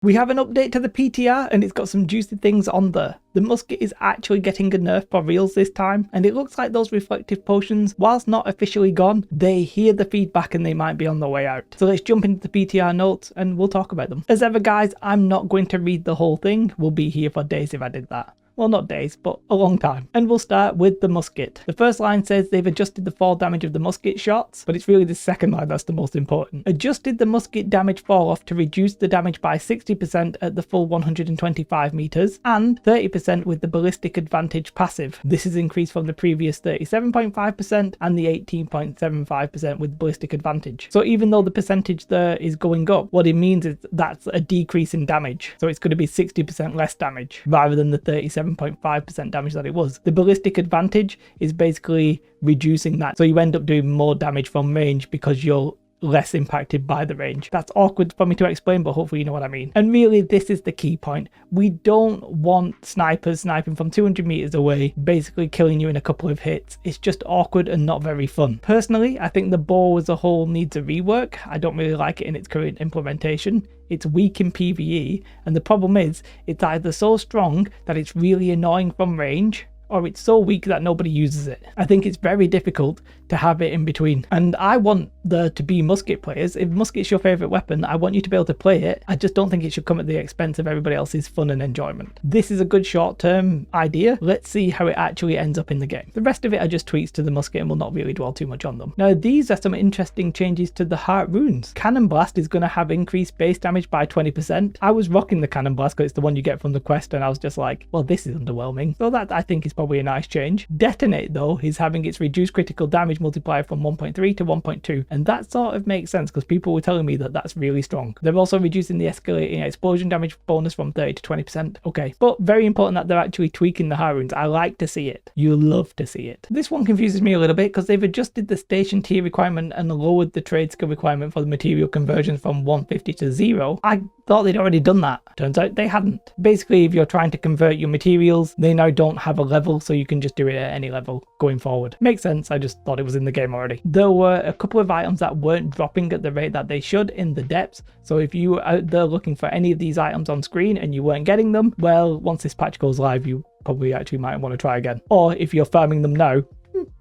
We have an update to the PTR and it's got some juicy things on there. The musket is actually getting a nerf for reals this time, and it looks like those reflective potions, whilst not officially gone, they hear the feedback and they might be on the way out. So let's jump into the PTR notes and we'll talk about them. As ever guys, I'm not going to read the whole thing. We'll be here for days if I did that. Well, not days, but a long time. And we'll start with the musket. The first line says they've adjusted the fall damage of the musket shots, but it's really the second line that's the most important. Adjusted the musket damage fall off to reduce the damage by 60% at the full 125 meters and 30% with the ballistic advantage passive. This is increased from the previous 37.5% and the 18.75% with ballistic advantage. So even though the percentage there is going up, what it means is that's a decrease in damage. So it's going to be 60% less damage rather than the 37.5% damage that it was. The ballistic advantage is basically reducing that, so you end up doing more damage from range because you're less impacted by the range. That's awkward for me to explain, but hopefully you know what I mean. And really this is the key point. We don't want snipers sniping from 200 meters away, basically killing you in a couple of hits. It's just awkward and not very fun. Personally, I think the bow as a whole needs a rework. I don't really like it in its current implementation. It's weak in PvE, and the problem is it's either so strong that it's really annoying from range, or it's so weak that nobody uses it. I think it's very difficult to have it in between. And I want there to be musket players. If musket's your favourite weapon, I want you to be able to play it. I just don't think it should come at the expense of everybody else's fun and enjoyment. This is a good short-term idea. Let's see how it actually ends up in the game. The rest of it are just tweaks to the musket and we'll not really dwell too much on them. Now these are some interesting changes to the heart runes. Cannon Blast is going to have increased base damage by 20%. I was rocking the Cannon Blast because it's the one you get from the quest, and I was just like, well, this is underwhelming. So that I think is probably a nice change. Detonate though is having its reduced critical damage multiplier from 1.3 to 1.2, and that sort of makes sense because people were telling me that that's really strong. They're also reducing the escalating explosion damage bonus from 30 to 20%. Okay, but very important that they're actually tweaking the high runes. I like to see it. You love to see it. This one confuses me a little bit because they've adjusted the station tier requirement and lowered the trade skill requirement for the material conversions from 150 to 0. I thought they'd already done that. Turns out they hadn't. Basically, if you're trying to convert your materials, they now don't have a level, so you can just do it at any level going forward. Makes sense. I just thought it was in the game already. There were a couple of items that weren't dropping at the rate that they should in the depths. So if you were out there looking for any of these items on screen and you weren't getting them, well, once this patch goes live, you probably actually might want to try again. Or if you're farming them now,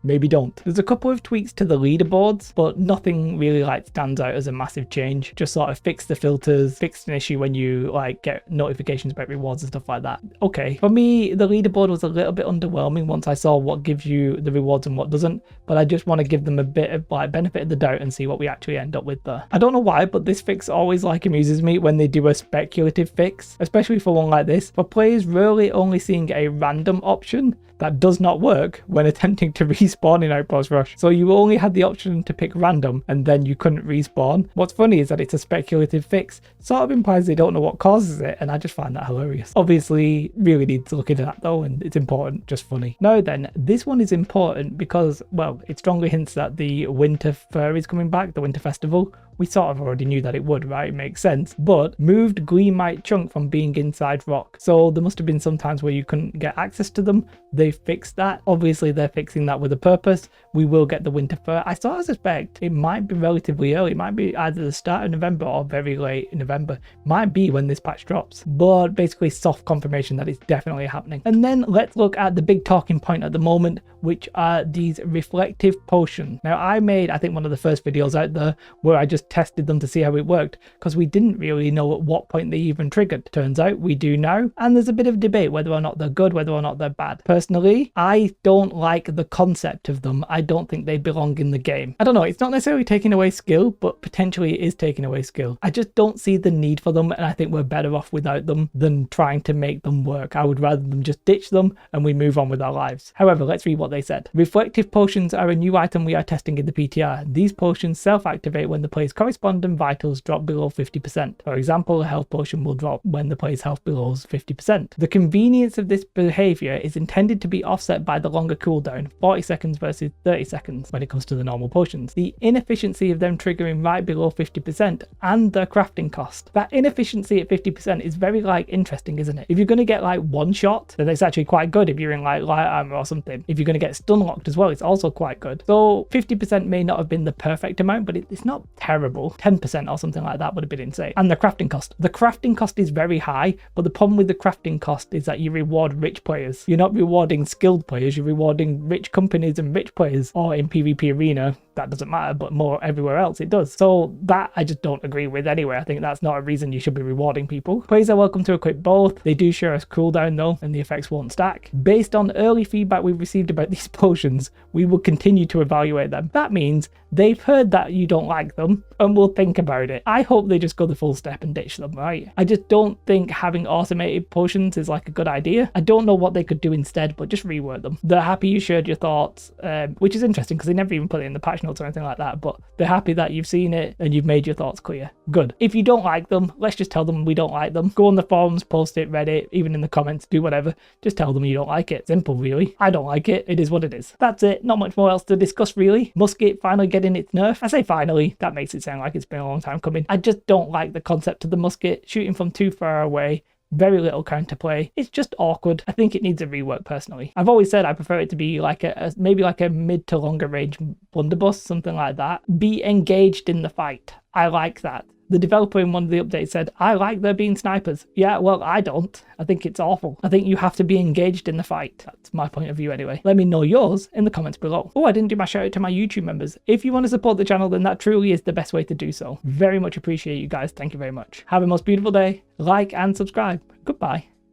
maybe don't. There's a couple of tweaks to the leaderboards, but nothing really like stands out as a massive change. Just sort of fix the filters, fixed an issue when you like get notifications about rewards and stuff like that. Okay, for me the leaderboard was a little bit underwhelming once I saw what gives you the rewards and what doesn't, but I just want to give them a bit of like benefit of the doubt and see what we actually end up with there. I don't know why, but this fix always like amuses me when they do a speculative fix, especially for one like this, for players rarely only seeing a random option that does not work when attempting to respawn in Outpost Rush. So you only had the option to pick random and then you couldn't respawn. What's funny is that it's a speculative fix. Sort of implies they don't know what causes it, and I just find that hilarious. Obviously, really need to look into that though, and it's important, just funny. Now then, this one is important because, well, it strongly hints that the Winter Fair is coming back, the Winter Festival. We sort of already knew that it would, right? It makes sense. But moved Gleamite chunk from being inside rock. So there must have been some times where you couldn't get access to them. They fixed that. Obviously, they're fixing that with a purpose. We will get the Winter Fair. I sort of suspect it might be relatively early. It might be either the start of November or very late in November. Might be when this patch drops. But basically soft confirmation that it's definitely happening. And then let's look at the big talking point at the moment, which are these reflective potions. Now, I made, I think, one of the first videos out there where I just tested them to see how it worked, because we didn't really know at what point they even triggered. Turns out we do now, and there's a bit of debate whether or not they're good, whether or not they're bad. Personally, I don't like the concept of them. I don't think they belong in the game. I don't know, it's not necessarily taking away skill, but potentially it is taking away skill. I just don't see the need for them, and I think we're better off without them than trying to make them work. I would rather them just ditch them and we move on with our lives. However, let's read what they said. Reflective potions are a new item we are testing in the PTR. These potions self-activate when the player's corresponding vitals drop below 50%. For example, a health potion will drop when the player's health below 50%. The convenience of this behavior is intended to be offset by the longer cooldown, 40 seconds versus 30 seconds when it comes to the normal potions. The inefficiency of them triggering right below 50% and their crafting cost. That inefficiency at 50% is very interesting, isn't it? If you're going to get like one shot, then it's actually quite good if you're in like light armor or something. If you're going to get stun locked as well, it's also quite good. So 50% may not have been the perfect amount, but it's not terrible. terrible. 10% or something like that would have been insane. And the crafting cost. The crafting cost is very high, but the problem with the crafting cost is that you reward rich players. You're not rewarding skilled players, you're rewarding rich companies and rich players. Or in PvP Arena, that doesn't matter, but more everywhere else it does. So that I just don't agree with anyway. I think that's not a reason you should be rewarding people. Players are welcome to equip both. They do share a cooldown though, and the effects won't stack. Based on early feedback we've received about these potions, we will continue to evaluate them. That means they've heard that you don't like them and will think about it. I hope they just go the full step and ditch them, right? I just don't think having automated potions is like a good idea. I don't know what they could do instead, but just reword them. They're happy you shared your thoughts, which is interesting because they never even put it in the patch notes or anything like that, but they're happy that you've seen it and you've made your thoughts clear. Good. If you don't like them, let's just tell them we don't like them. Go on the forums, post it, Reddit, even in the comments, do whatever. Just tell them you don't like it. Simple, really. I don't like it. It is what it is. That's it. Not much more else to discuss, really. Musket finally getting its nerf. I say finally, that makes it sound like it's been a long time coming. I just don't like the concept of the musket. Shooting from too far away. Very little counterplay. It's just awkward. I think it needs a rework personally. I've always said I prefer it to be like maybe like a mid to longer range blunderbuss, something like that. Be engaged in the fight. I like that. The developer in one of the updates said, I like there being snipers. Yeah, well, I don't. I think it's awful. I think you have to be engaged in the fight. That's my point of view anyway. Let me know yours in the comments below. Oh, I didn't do my shout out to my YouTube members. If you want to support the channel, then that truly is the best way to do so. Very much appreciate you guys. Thank you very much. Have a most beautiful day. Like and subscribe. Goodbye.